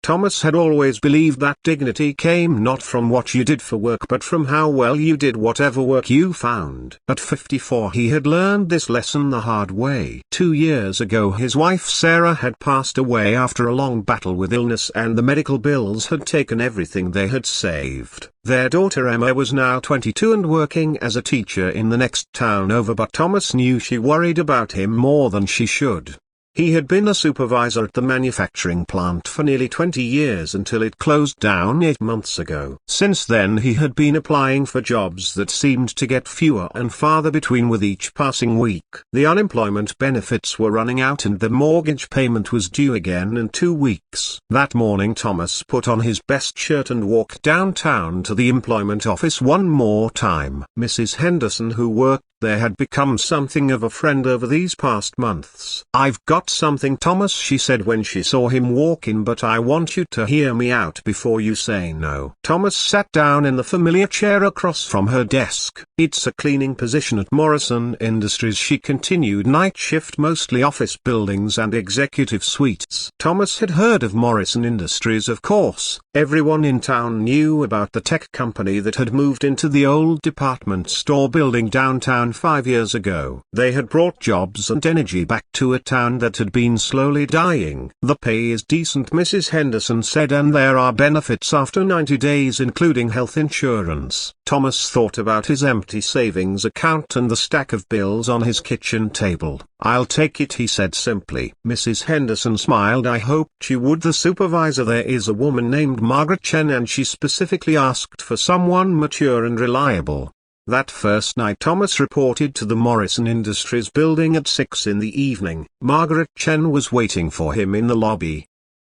Thomas had always believed that dignity came not from what you did for work but from how well you did whatever work you found. At 54 he had learned this lesson the hard way. 2 years ago his wife Sarah had passed away after a long battle with illness, and the medical bills had taken everything they had saved. Their daughter Emma was now 22 and working as a teacher in the next town over, but Thomas knew she worried about him more than she should. He had been a supervisor at the manufacturing plant for nearly 20 years until it closed down 8 months ago. Since then he had been applying for jobs that seemed to get fewer and farther between with each passing week. The unemployment benefits were running out and the mortgage payment was due again in 2 weeks. That morning Thomas put on his best shirt and walked downtown to the employment office one more time. Mrs. Henderson, who worked there, had become something of a friend over these past months. "I've got something, Thomas," she said when she saw him walk in, "but I want you to hear me out before you say no." Thomas sat down in the familiar chair across from her desk. "It's a cleaning position at Morrison Industries," she continued. "Night shift, mostly office buildings and executive suites." Thomas had heard of Morrison Industries, of course. Everyone in town knew about the tech company that had moved into the old department store building downtown 5 years ago. They had brought jobs and energy back to a town that had been slowly dying. "The pay is decent," Mrs. Henderson said, "and there are benefits after 90 days including health insurance." Thomas thought about his empty savings account and the stack of bills on his kitchen table. "I'll take it," he said simply. Mrs. Henderson smiled. "I hoped you would. The supervisor there is a woman named Margaret Chen, and she specifically asked for someone mature and reliable." That first night Thomas reported to the Morrison Industries building at 6 in the evening. Margaret Chen was waiting for him in the lobby.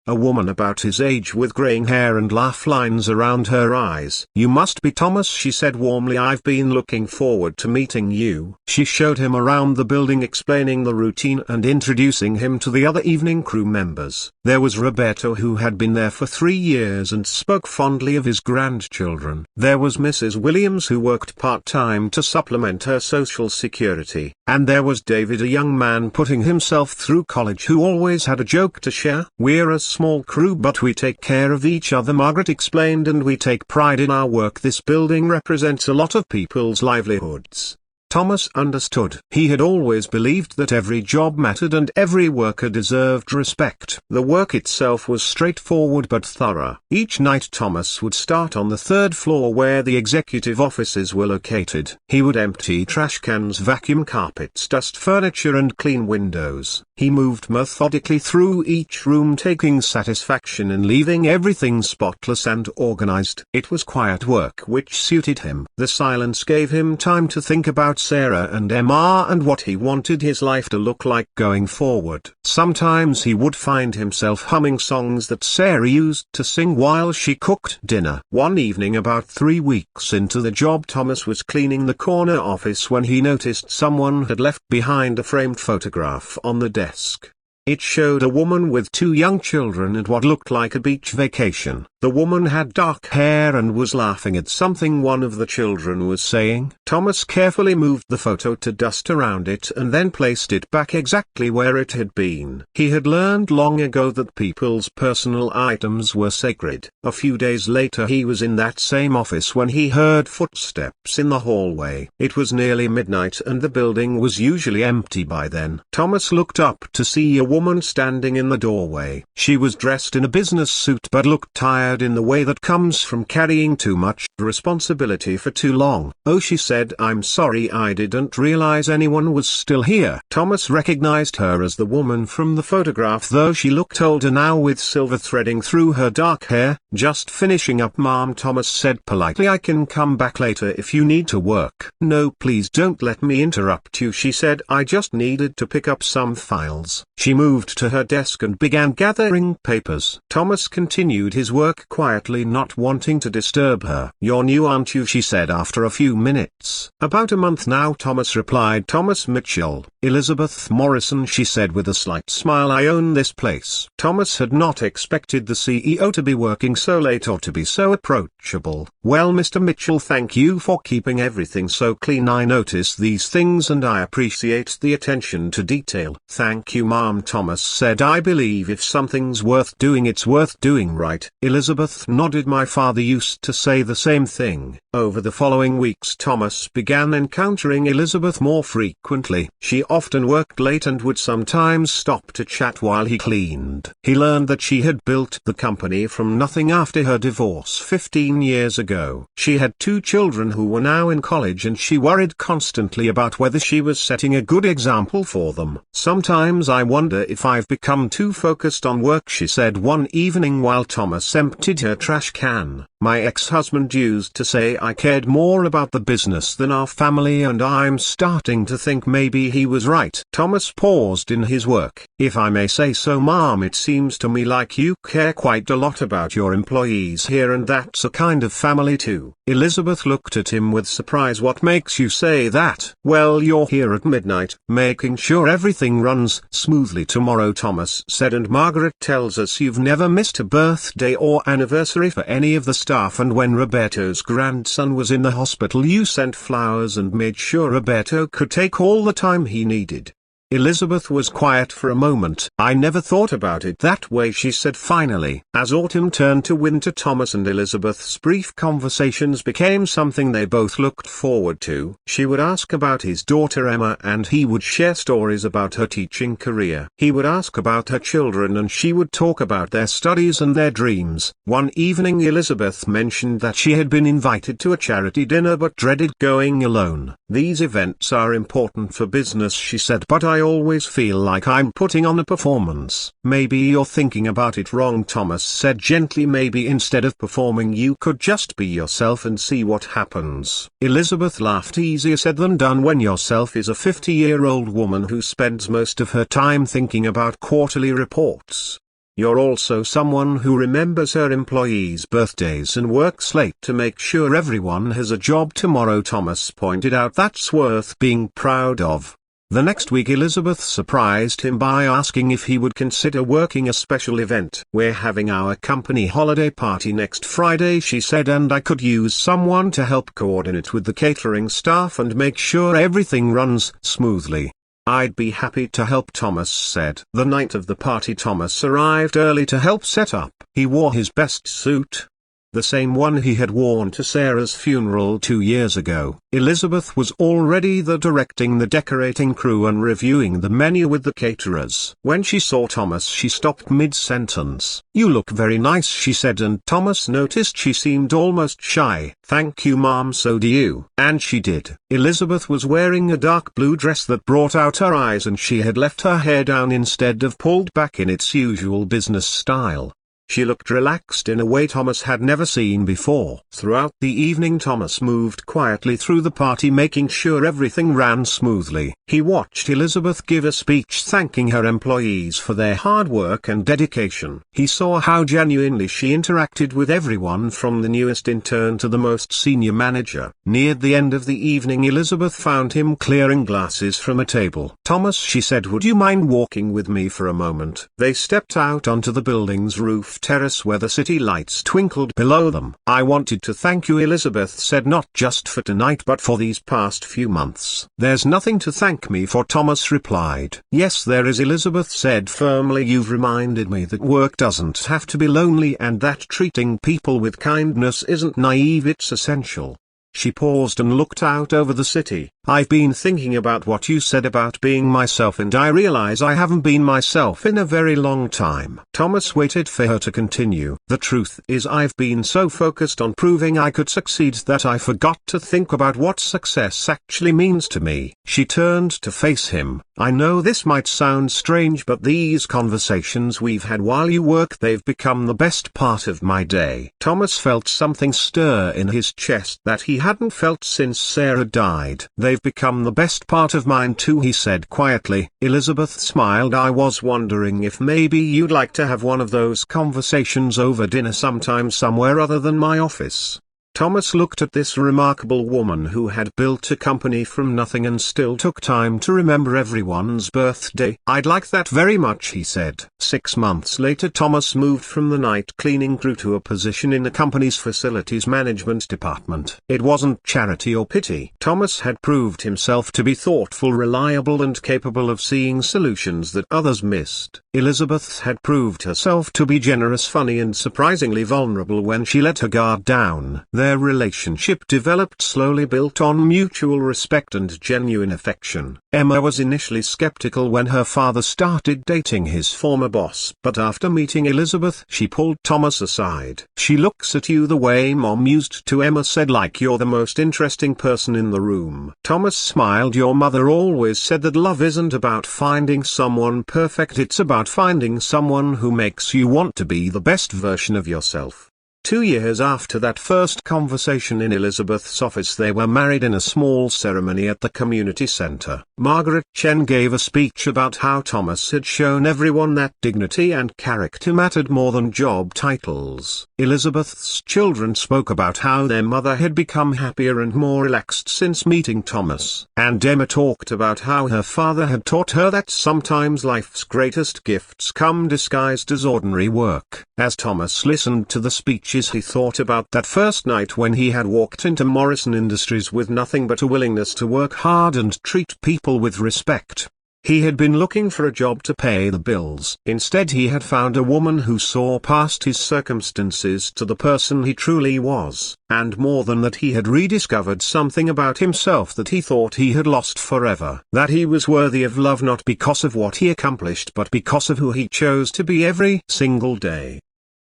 A woman about his age with graying hair and laugh lines around her eyes. "You must be Thomas," she said warmly. "I've been looking forward to meeting you." She showed him around the building, explaining the routine and introducing him to the other evening crew members. There was Roberto, who had been there for 3 years and spoke fondly of his grandchildren. There was Mrs. Williams, who worked part-time to supplement her social security. And there was David, a young man putting himself through college who always had a joke to share. "We're a small crew, but we take care of each other," Margaret explained, "and we take pride in our work. This building represents a lot of people's livelihoods." Thomas understood. He had always believed that every job mattered and every worker deserved respect. The work itself was straightforward but thorough. Each night Thomas would start on the 3rd floor where the executive offices were located. He would empty trash cans, vacuum carpets, dust furniture and clean windows. He moved methodically through each room, taking satisfaction in leaving everything spotless and organized. It was quiet work which suited him. The silence gave him time to think about Sarah and Emma and what he wanted his life to look like going forward. Sometimes he would find himself humming songs that Sarah used to sing while she cooked dinner. One evening, about 3 weeks into the job, Thomas was cleaning the corner office when he noticed someone had left behind a framed photograph on the desk. It showed a woman with 2 young children at what looked like a beach vacation. The woman had dark hair and was laughing at something one of the children was saying. Thomas carefully moved the photo to dust around it and then placed it back exactly where it had been. He had learned long ago that people's personal items were sacred. A few days later he was in that same office when he heard footsteps in the hallway. It was nearly midnight and the building was usually empty by then. Thomas looked up to see a woman standing in the doorway. She was dressed in a business suit but looked tired in the way that comes from carrying too much responsibility for too long. "Oh," she said, "I'm sorry, I didn't realize anyone was still here." Thomas recognized her as the woman from the photograph, though she looked older now with silver threading through her dark hair. "Just finishing up, ma'am," Thomas said politely. "I can come back later if you need to work." "No, please don't let me interrupt you," she said. "I just needed to pick up some files." She moved to her desk and began gathering papers. Thomas continued his work quietly, not wanting to disturb her. "You're new, aren't you?" she said after a few minutes. "About a month now," Thomas replied. "Thomas Mitchell, Elizabeth Morrison, she said with a slight smile. I own this place. Thomas had not expected the CEO to be working so late or to be so approachable. Well, Mr. Mitchell, thank you for keeping everything so clean. I notice these things and I appreciate the attention to detail. Thank you, Ma'am, Thomas said. I believe if something's worth doing, it's worth doing right. Elizabeth nodded. My father used to say the same thing. Over the following weeks, Thomas began encountering Elizabeth more frequently. She often worked late and would sometimes stop to chat while he cleaned. He learned that she had built the company from nothing after her divorce 15 years ago. She had 2 children who were now in college and she worried constantly about whether she was setting a good example for them. Sometimes I wonder if I've become too focused on work, she said one evening while Thomas emptied her trash can. My ex-husband used to say I cared more about the business than our family, and I'm starting to think maybe he was right. Thomas paused in his work. If I may say so, Mom, it seems to me like you care quite a lot about your employees here, and that's a kind of family too. Elizabeth looked at him with surprise. What makes you say that? Well, you're here at midnight, making sure everything runs smoothly tomorrow, Thomas said, and Margaret tells us you've never missed a birthday or anniversary for any of the staff, and when Roberto's grandson was in the hospital you sent flowers and made sure Roberto could take all the time he needed. Elizabeth was quiet for a moment. I never thought about it that way, she said finally. As autumn turned to winter, Thomas and Elizabeth's brief conversations became something they both looked forward to. She would ask about his daughter Emma and he would share stories about her teaching career. He would ask about her children and she would talk about their studies and their dreams. One evening Elizabeth mentioned that she had been invited to a charity dinner but dreaded going alone. These events are important for business, she said, but I always feel like I'm putting on a performance. Maybe you're thinking about it wrong, Thomas said gently. Maybe instead of performing you could just be yourself and see what happens. Elizabeth laughed. Easier said than done when yourself is a 50-year-old woman who spends most of her time thinking about quarterly reports. You're also someone who remembers her employees' birthdays and works late to make sure everyone has a job tomorrow, Thomas pointed out. That's worth being proud of. The next week Elizabeth surprised him by asking if he would consider working a special event. We're having our company holiday party next Friday, she said, and I could use someone to help coordinate with the catering staff and make sure everything runs smoothly. I'd be happy to help, Thomas said. The night of the party Thomas arrived early to help set up. He wore his best suit, the same one he had worn to Sarah's funeral 2 years ago. Elizabeth was already directing the decorating crew and reviewing the menu with the caterers. When she saw Thomas she stopped mid-sentence. You look very nice, she said, and Thomas noticed she seemed almost shy. Thank you, Mom, so do you. And she did. Elizabeth was wearing a dark blue dress that brought out her eyes and she had left her hair down instead of pulled back in its usual business style. She looked relaxed in a way Thomas had never seen before. Throughout the evening Thomas moved quietly through the party, making sure everything ran smoothly. He watched Elizabeth give a speech thanking her employees for their hard work and dedication. He saw how genuinely she interacted with everyone from the newest intern to the most senior manager. Near the end of the evening Elizabeth found him clearing glasses from a table. Thomas, she said, would you mind walking with me for a moment? They stepped out onto the building's roof terrace where the city lights twinkled below them. I wanted to thank you, Elizabeth said, not just for tonight but for these past few months. There's nothing to thank me for, Thomas replied. Yes there is, Elizabeth said firmly. You've reminded me that work doesn't have to be lonely and that treating people with kindness isn't naive, it's essential. She paused and looked out over the city. I've been thinking about what you said about being myself, and I realize I haven't been myself in a very long time. Thomas waited for her to continue. The truth is I've been so focused on proving I could succeed that I forgot to think about what success actually means to me. She turned to face him. I know this might sound strange, but these conversations we've had while you work, they've become the best part of my day. Thomas felt something stir in his chest that he hadn't felt since Sarah died. They've become the best part of mine too, he said quietly. Elizabeth smiled. I was wondering if maybe you'd like to have one of those conversations over dinner sometime somewhere other than my office. Thomas looked at this remarkable woman who had built a company from nothing and still took time to remember everyone's birthday. "I'd like that very much," he said. 6 months later, Thomas moved from the night cleaning crew to a position in the company's facilities management department. It wasn't charity or pity. Thomas had proved himself to be thoughtful, reliable and capable of seeing solutions that others missed. Elizabeth had proved herself to be generous, funny and surprisingly vulnerable when she let her guard down. Their relationship developed slowly, built on mutual respect and genuine affection. Emma was initially skeptical when her father started dating his former boss, but after meeting Elizabeth, she pulled Thomas aside. "She looks at you the way Mom used to," Emma said, "like you're the most interesting person in the room." Thomas smiled. "Your mother always said that love isn't about finding someone perfect, it's about finding someone who makes you want to be the best version of yourself." 2 years after that first conversation in Elizabeth's office, they were married in a small ceremony at the community center. Margaret Chen gave a speech about how Thomas had shown everyone that dignity and character mattered more than job titles. Elizabeth's children spoke about how their mother had become happier and more relaxed since meeting Thomas. And Emma talked about how her father had taught her that sometimes life's greatest gifts come disguised as ordinary work. As Thomas listened to the speech, he thought about that first night when he had walked into Morrison Industries with nothing but a willingness to work hard and treat people with respect. He had been looking for a job to pay the bills. Instead, he had found a woman who saw past his circumstances to the person he truly was, and more than that, he had rediscovered something about himself that he thought he had lost forever. That he was worthy of love not because of what he accomplished but because of who he chose to be every single day.